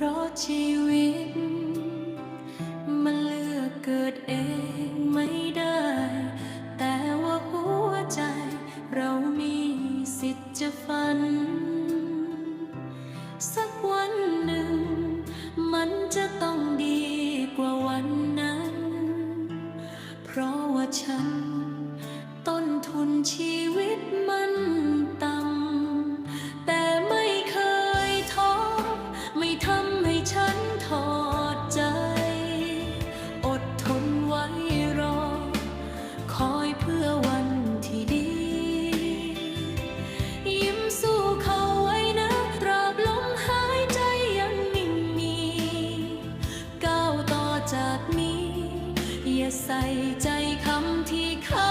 ราะชีวิตมันเลือกเกิดเองไม่ได้ แต่ว่าหัวใจเรามีสิทธิ์จะฝัน สักวันหนึ่งมันจะต้องดีกว่าวันนั้น เพราะว่าฉันต้นทุนชีวิตมันต่ำแต่ไม่เคยท้อไม่ทำให้ฉันถอดใจอดทนไว้รอคอยเพื่อวันที่ดียิ้มสู้เขาไว้นะตราบลมหายใจยังนิ่งมีก้าวต่อจากนี้อย่าใส่ใจคำที่เขา